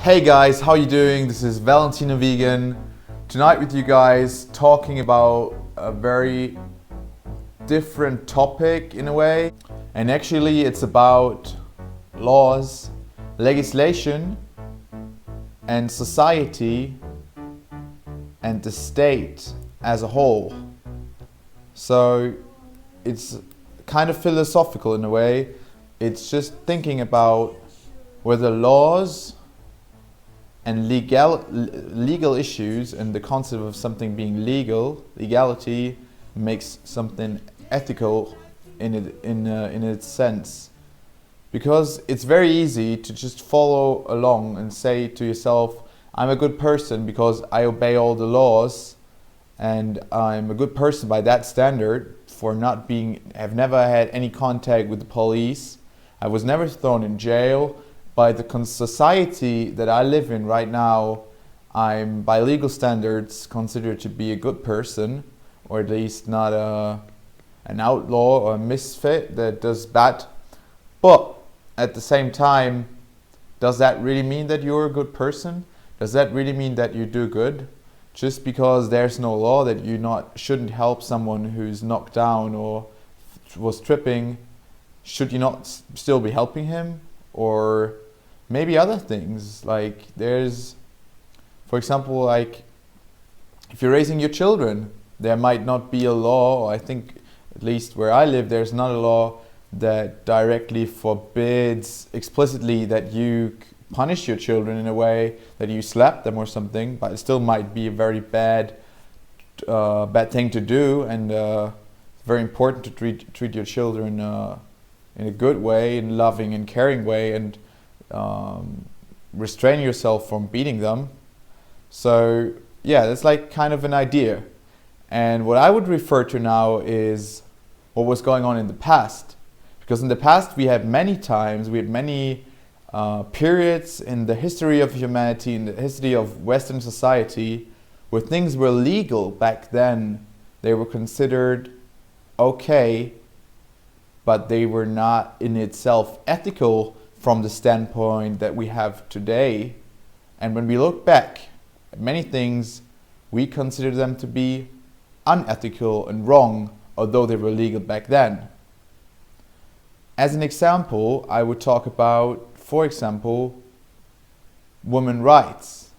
Hey guys, how you doing? This is Valentino Vegan. Tonight with you guys talking about a very different topic in a way. And actually it's about laws, legislation, and society and the state as a whole. So it's kind of philosophical in a way. It's just thinking about whether laws and legal issues and the concept of something being legal, legality, makes something ethical in its sense. Because it's very easy to just follow along and say to yourself, I'm a good person because I obey all the laws, and I'm a good person by that standard for I've never had any contact with the police. I was never thrown in jail. By the society that I live in right now, I'm by legal standards considered to be a good person, or at least not an outlaw or a misfit that does bad. But at the same time, does that really mean that you're a good person? Does that really mean that you do good? Just because there's no law that you shouldn't help someone who's knocked down or was tripping, should you not still be helping him? Or maybe other things, like there's, for example, like if you're raising your children, there might not be a law, or I think at least where I live, there's not a law that directly forbids explicitly that you punish your children in a way that you slap them or something, but it still might be a very bad thing to do, and it's very important to treat your children in a good way, in a loving and caring way, and restrain yourself from beating them. So yeah, that's like kind of an idea. And what I would refer to now is what was going on in the past. Because in the past we had many periods in the history of humanity, in the history of Western society, where things were legal back then. They were considered okay, but they were not in itself ethical from the standpoint that we have today. And when we look back at many things, we consider them to be unethical and wrong, although they were legal back then. As an example, I would talk about, for example, women's rights.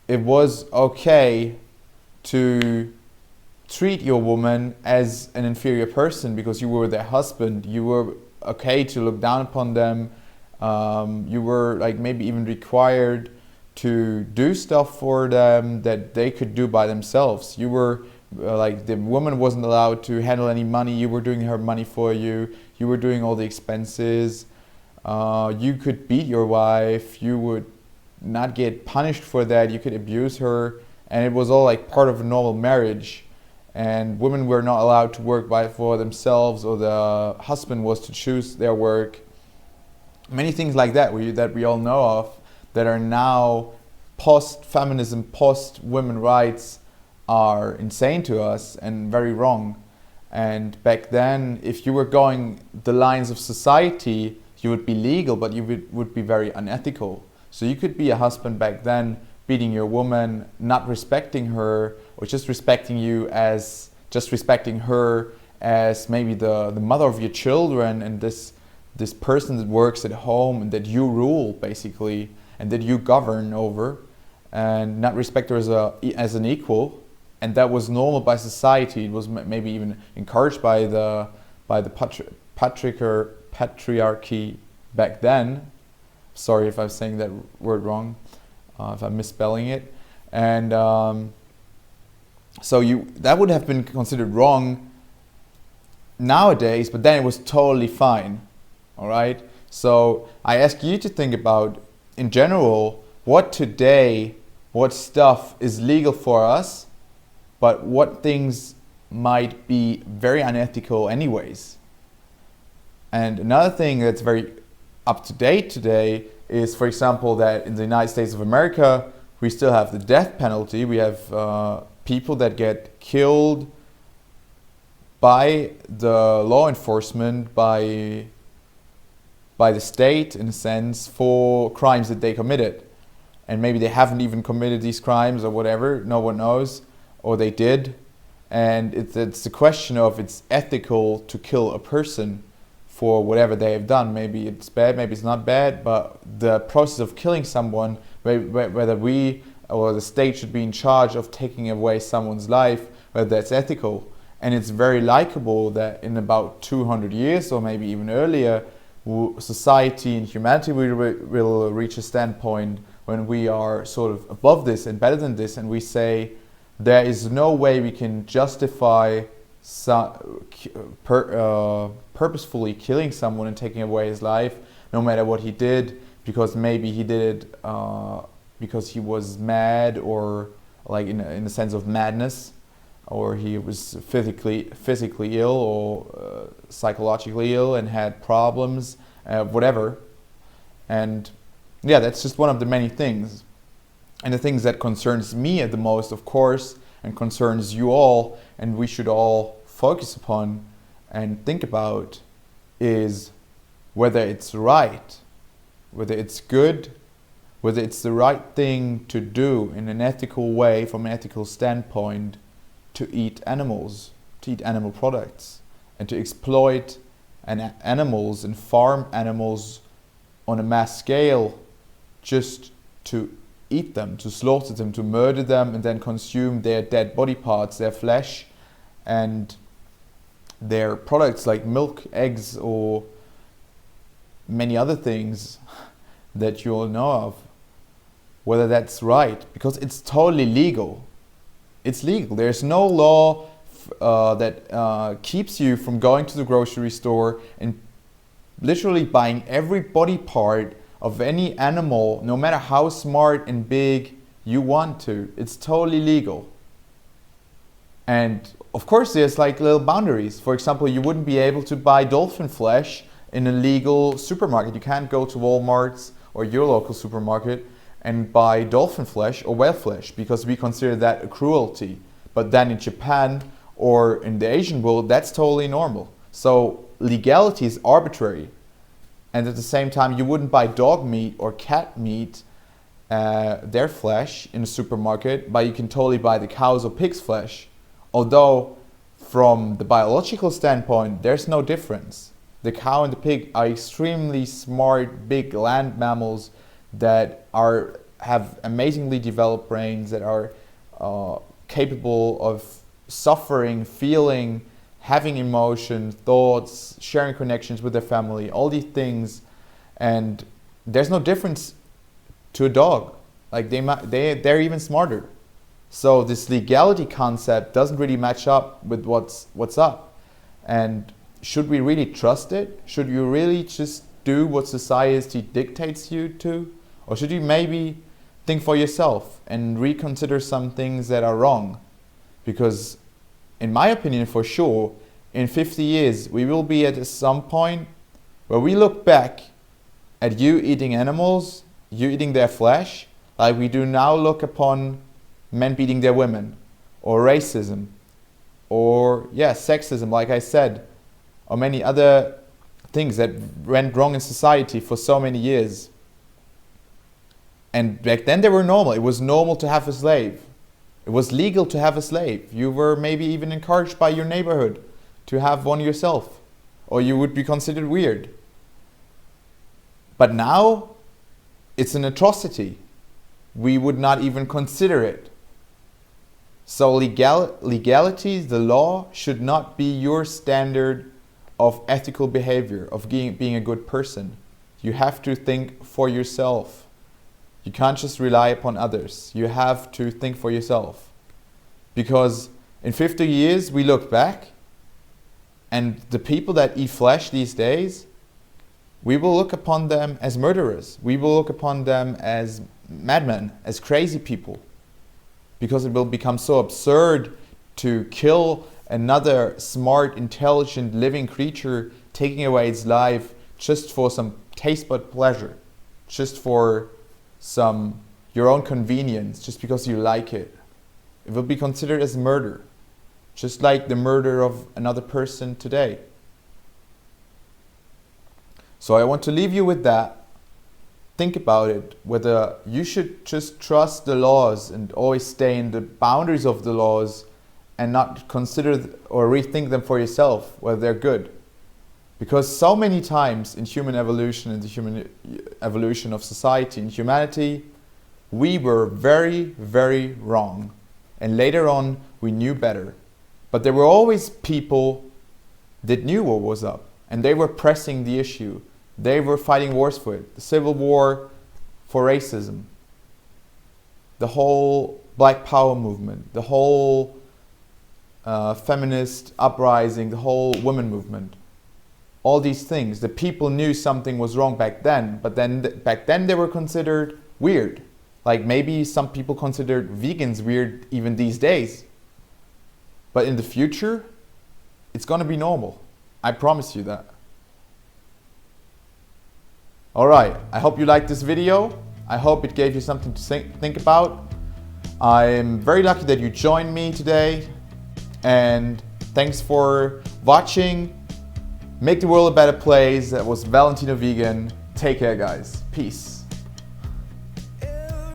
It was okay to treat your woman as an inferior person because you were their husband. You were okay to look down upon them. You were like maybe even required to do stuff for them that they could do by themselves. You were like, the woman wasn't allowed to handle any money. You were doing her money for you. You were doing all the expenses. You could beat your wife. You would not get punished for that. You could abuse her, and it was all like part of a normal marriage. And women were not allowed to work for themselves, or the husband was to choose their work. Many things like that that we all know of, that are now post-feminism, post-women rights, are insane to us and very wrong. And back then, if you were going the lines of society, you would be legal, but you would be very unethical. So you could be a husband back then, beating your woman, not respecting her, or just respecting her as maybe the mother of your children, and this person that works at home and that you rule basically, and that you govern over, and not respect her as an equal. And that was normal by society. It was maybe even encouraged by the patriarchy back then. Sorry if I'm saying that word wrong, if I'm misspelling it. And so that would have been considered wrong nowadays, but then it was totally fine. All right. So I ask you to think about, in general, what stuff is legal for us, but what things might be very unethical anyways. And another thing that's very up to date today is, for example, that in the United States of America, we still have the death penalty. We have people that get killed by the law enforcement by by the state, in a sense, for crimes that they committed. And maybe they haven't even committed these crimes or whatever, no one knows, or they did. And it's the question of it's ethical to kill a person for whatever they have done. Maybe it's bad, maybe it's not bad, but the process of killing someone, whether we or the state should be in charge of taking away someone's life, whether that's ethical. And it's very likable that in about 200 years or maybe even earlier, society and humanity will reach a standpoint when we are sort of above this and better than this, and we say there is no way we can justify purposefully killing someone and taking away his life, no matter what he did, because maybe he did it because he was mad, or like in the sense of madness, or he was physically ill or psychologically ill and had problems, whatever. And yeah, that's just one of the many things. And the things that concerns me the most, of course, and concerns you all, and we should all focus upon and think about, is whether it's right, whether it's good, whether it's the right thing to do in an ethical way, from an ethical standpoint, to eat animals, to eat animal products, and to exploit animals and farm animals on a mass scale just to eat them, to slaughter them, to murder them, and then consume their dead body parts, their flesh, and their products like milk, eggs, or many other things that you all know of. Whether that's right, because it's totally legal. It's legal. There's no law that keeps you from going to the grocery store and literally buying every body part of any animal, no matter how smart and big you want to. It's totally legal. And of course there's like little boundaries. For example, you wouldn't be able to buy dolphin flesh in a legal supermarket. You can't go to Walmart's or your local supermarket and buy dolphin flesh or whale flesh, because we consider that a cruelty. But then in Japan or in the Asian world, that's totally normal. So legality is arbitrary. And at the same time, you wouldn't buy dog meat or cat meat, their flesh, in a supermarket, but you can totally buy the cow's or pig's flesh. Although from the biological standpoint, there's no difference. The cow and the pig are extremely smart, big land mammals that have amazingly developed brains, that are capable of suffering, feeling, having emotion, thoughts, sharing connections with their family, all these things. And there's no difference to a dog. Like they're even smarter. So this legality concept doesn't really match up with what's up. And should we really trust it? Should you really just do what society dictates you to? Or should you maybe think for yourself and reconsider some things that are wrong? Because in my opinion, for sure, in 50 years, we will be at some point where we look back at you eating animals, you eating their flesh, like we do now look upon men beating their women, or racism, or sexism, like I said, or many other things that went wrong in society for so many years. And back then they were normal. It was normal to have a slave. It was legal to have a slave. You were maybe even encouraged by your neighborhood to have one yourself, or you would be considered weird. But now it's an atrocity. We would not even consider it. So legality, the law, should not be your standard of ethical behavior, of being a good person. You have to think for yourself. You can't just rely upon others. You have to think for yourself. Because in 50 years, we look back, and the people that eat flesh these days, we will look upon them as murderers. We will look upon them as madmen, as crazy people. Because it will become so absurd to kill another smart, intelligent, living creature, taking away its life just for some taste bud pleasure, just for your own convenience, just because you like it. It will be considered as murder, just like the murder of another person today. So I want to leave you with that. Think about it, whether you should just trust the laws and always stay in the boundaries of the laws and not consider or rethink them for yourself, whether they're good. Because so many times in human evolution, in the human evolution of society and humanity, we were very, very wrong. And later on, we knew better. But there were always people that knew what was up, and they were pressing the issue. They were fighting wars for it. The Civil War for racism, the whole Black Power movement, the whole feminist uprising, the whole women movement. All these things. The people knew something was wrong back then, but then back then they were considered weird. Like maybe some people considered vegans weird even these days. But in the future, it's gonna be normal. I promise you that. Alright, I hope you liked this video. I hope it gave you something to think about. I'm very lucky that you joined me today. And thanks for watching. Make the world a better place. That was Valentino Vegan. Take care, guys. Peace.